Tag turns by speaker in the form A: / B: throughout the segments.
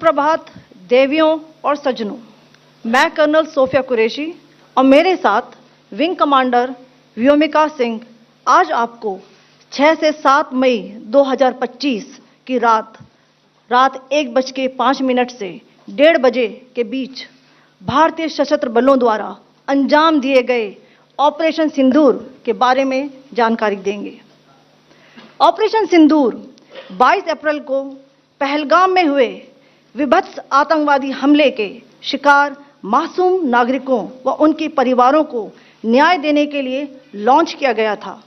A: सुप्रभात देवियों और सज्जनों, मैं कर्नल सोफिया कुरैशी और मेरे साथ विंग कमांडर व्योमिका सिंह आज आपको 6 से 7 मई 2025 की रात 1:05 से 1:30 बजे के बीच भारतीय सशस्त्र बलों द्वारा अंजाम दिए गए ऑपरेशन सिंदूर के बारे में जानकारी देंगे। ऑपरेशन सिंदूर 22 अप्रैल को पहलगाम में हुए विभत्स आतंकवादी हमले के शिकार मासूम नागरिकों व उनके परिवारों को न्याय देने के लिए लॉन्च किया गया था।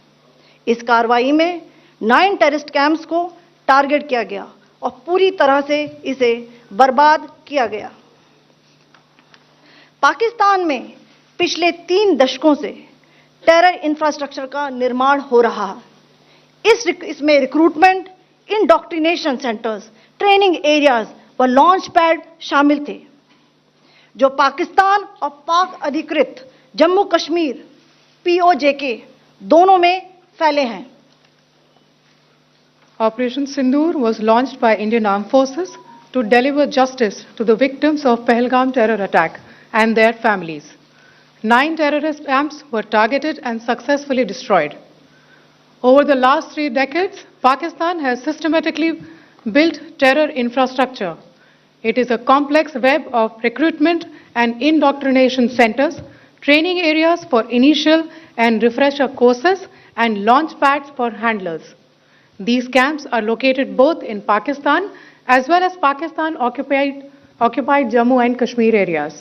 A: इस कार्रवाई में 9 टेररिस्ट कैंप्स को टारगेट किया गया और पूरी तरह से इसे बर्बाद किया गया। पाकिस्तान में पिछले 3 दशकों से टेरर इंफ्रास्ट्रक्चर का निर्माण हो रहा है। इसमें recruitment, indoctrination centres, training areas व लॉन्च पैड शामिल थे, जो पाकिस्तान और पाक अधिकृत जम्मू कश्मीर POJK दोनों में फैले हैं।
B: Operation Sindoor was launched by Indian Armed Forces to deliver justice to the victims of Pahalgam terror attack and their families. 9 terrorist camps were targeted and successfully destroyed. Over the last 3 decades, Pakistan has systematically built terror infrastructure. It is a complex web of recruitment and indoctrination centers, training areas for initial and refresher courses, and launch pads for handlers. These camps are located both in Pakistan as well as Pakistan-occupied Jammu and Kashmir areas.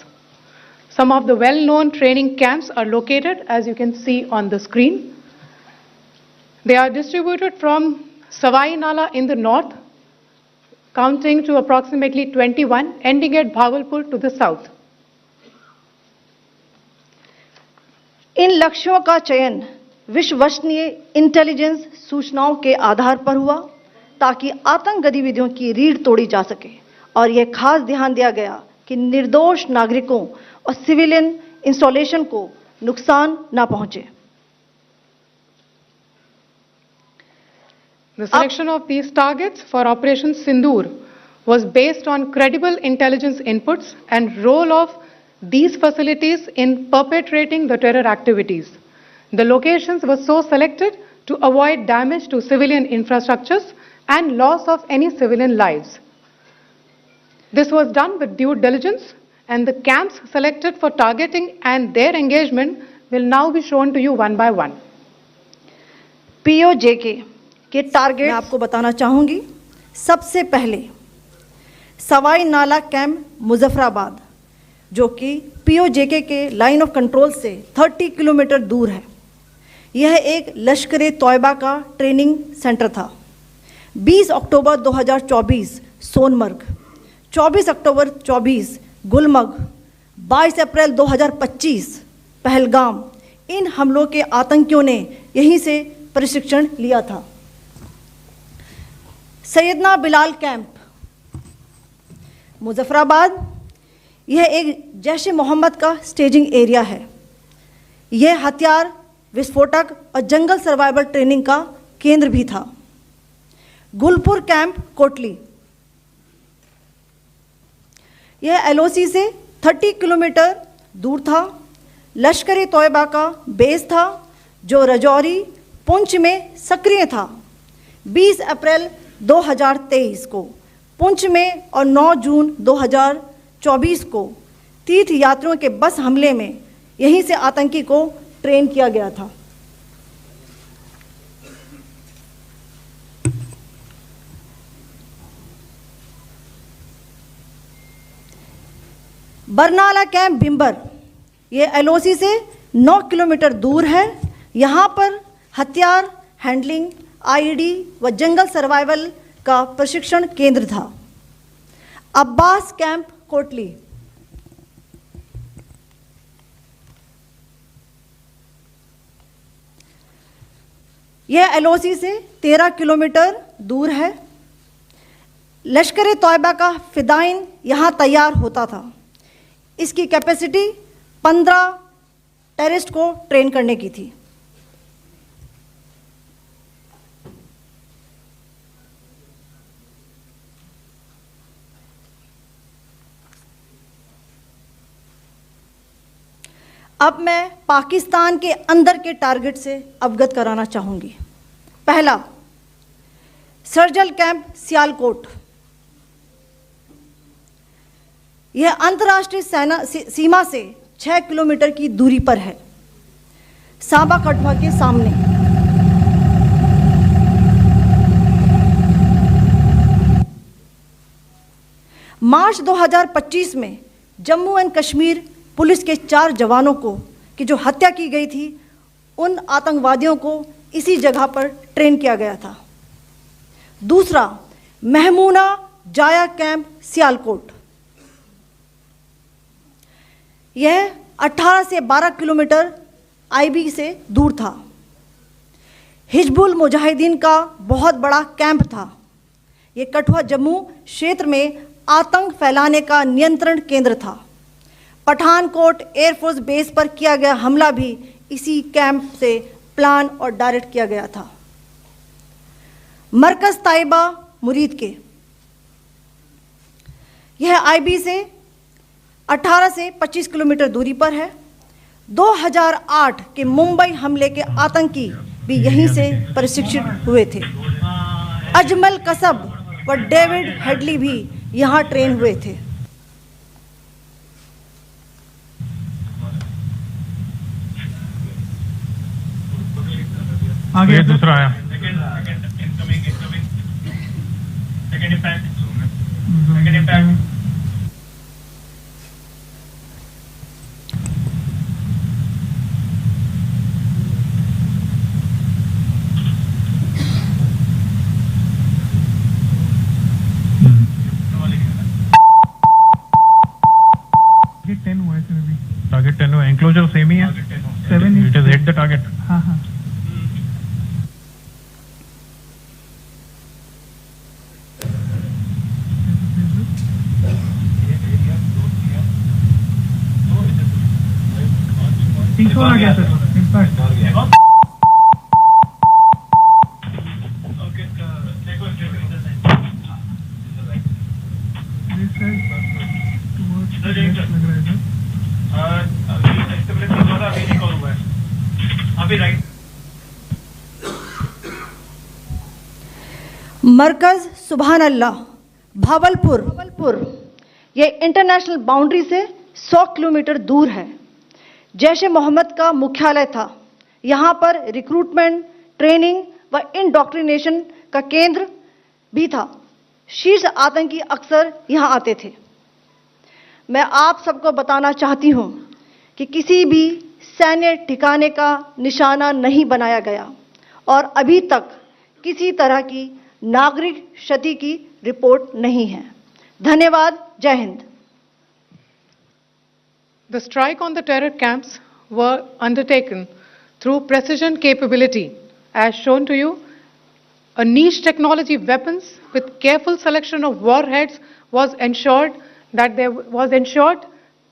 B: Some of the well-known training camps are located, as you can see on the screen. They are distributed from Savai Nala in the north, counting to approximately 21, ending at Bhagalpur to the south.
A: इन लक्ष्यों का चयन विश्वसनीय intelligence सूचनाओं के आधार पर हुआ ताकि आतंक गतिविधियों की रीढ़ तोड़ी जा सके, और यह खास ध्यान दिया गया कि निर्दोष नागरिकों और सिविलियन इंस्टॉलेशन को नुकसान न पहुंचे।
B: The selection of these targets for Operation Sindoor was based on credible intelligence inputs and role of these facilities in perpetrating the terror activities. The locations were so selected to avoid damage to civilian infrastructures and loss of any civilian lives. This was done with due diligence, and the camps selected for targeting and their engagement will now be shown to you one by one.
A: POJK के target मैं आपको बताना चाहूंगी। सबसे पहले सवाई नाला camp Muzaffarabad, जो कि POJK के लाइन ऑफ कंट्रोल से 30 किलोमीटर दूर है। यह एक लश्कर-ए-तौयबा का ट्रेनिंग सेंटर था। 20 अक्टूबर 2024 सोनमर्ग, 24 अक्टूबर 24 गुलमर्ग, 22 अप्रैल 2025 पहलगाम, इन हमलों के आतंकियों ने यहीं से प्रशिक्षण लिया था। सैयदना बिलाल कैंप मुजफ्फराबाद, यह एक जैश ए मोहम्मद का स्टेजिंग एरिया है। यह हथियार, विस्फोटक और जंगल सर्वाइवल ट्रेनिंग का केंद्र भी था। गुलपुर कैंप कोटली, यह LOC से 30 किलोमीटर दूर था। लश्कर-ए-तौयबा का बेस था, जो रजौरी, पुंछ में सक्रिय था। 20 अप्रैल 2023 को पुंछ में और 9 जून 2024 को तीर्थ यात्रियों के बस हमले में यहीं से आतंकी को ट्रेन किया गया था। बरनाला कैंप बिंबर, ये LOC से 9 किलोमीटर दूर है। यहाँ पर हथियार, हैंडलिंग, IED व जंगल सर्वाइवल का प्रशिक्षण केंद्र था। अब्बास कैंप कोटली, यह LOC से 13 किलोमीटर दूर है। लश्कर-ए-तौयबा का फिदाइन यहाँ तैयार होता था। इसकी कैपेसिटी 15 टेररिस्ट को ट्रेन करने की थी। अब मैं पाकिस्तान के अंदर के टारगेट से अवगत कराना चाहूँगी। पहला, सर्जिकल कैंप सियालकोट। यह अंतर्राष्ट्रीय सीमा से 6 किलोमीटर की दूरी पर है, सांबा कठुआ के सामने। मार्च 2025 में जम्मू एंड कश्मीर पुलिस के 4 जवानों की जो हत्या की गई थी, उन आतंकवादियों को इसी जगह पर ट्रेन किया गया था। दूसरा, महमूना जाया कैंप सियालकोट। यह 18 से 12 किलोमीटर आईबी से दूर था। हिजबुल मुजाहिदीन का बहुत बड़ा कैंप था। ये कठुआ जम्मू क्षेत्र में आतंक फैलाने का नियंत्रण केंद्र था। पठानकोट एयरफोर्स बेस पर किया गया हमला भी इसी कैंप से प्लान और डायरेक्ट किया गया था। मरकज ताइबा मुरीद के, यह आईबी से 18 से 25 किलोमीटर दूरी पर है। 2008 के मुंबई हमले के आतंकी भी यहीं से प्रशिक्षित हुए थे। अजमल कसब व डेविड हेडली भी यहाँ ट्रेन हुए थे।
C: आगे दूसरा आया। टारगेट 10 हुआ, एंक्लोजर सेम ही है। 7 it is hit the target. हाँ हाँ। आ गया सर, इम्पैक्ट।
A: मरकज सुभान अल्लाह भावलपुर, ये इंटरनेशनल बाउंड्री से 100 किलोमीटर दूर है। जैश ए मोहम्मद का मुख्यालय था। यहाँ पर रिक्रूटमेंट, ट्रेनिंग व इंडॉक्ट्रिनेशन का केंद्र भी था। शीर्ष आतंकी अक्सर यहाँ आते थे। मैं आप सबको बताना चाहती हूँ कि किसी भी सैन्य ठिकाने का निशाना नहीं बनाया गया और अभी तक किसी तरह की नागरिक क्षति की रिपोर्ट नहीं है। धन्यवाद। जय Hind.
B: The strike on the terror camps were undertaken through precision capability, as shown to you. A niche technology weapons with careful selection of warheads was ensured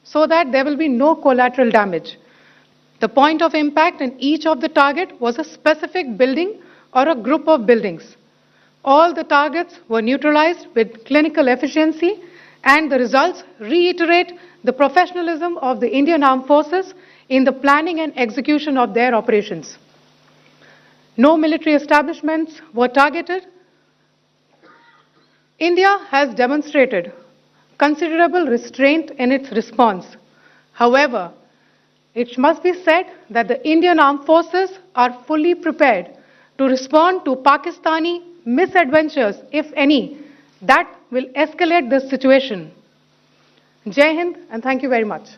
B: so that there will be no collateral damage. The point of impact in each of the target was a specific building or a group of buildings. All the targets were neutralized with clinical efficiency, and the results reiterate the professionalism of the Indian Armed Forces in the planning and execution of their operations. No military establishments were targeted. India has demonstrated considerable restraint in its response. However, it must be said that the Indian Armed Forces are fully prepared to respond to Pakistani misadventures, if any, that will escalate this situation. Jai Hind, and thank you very much.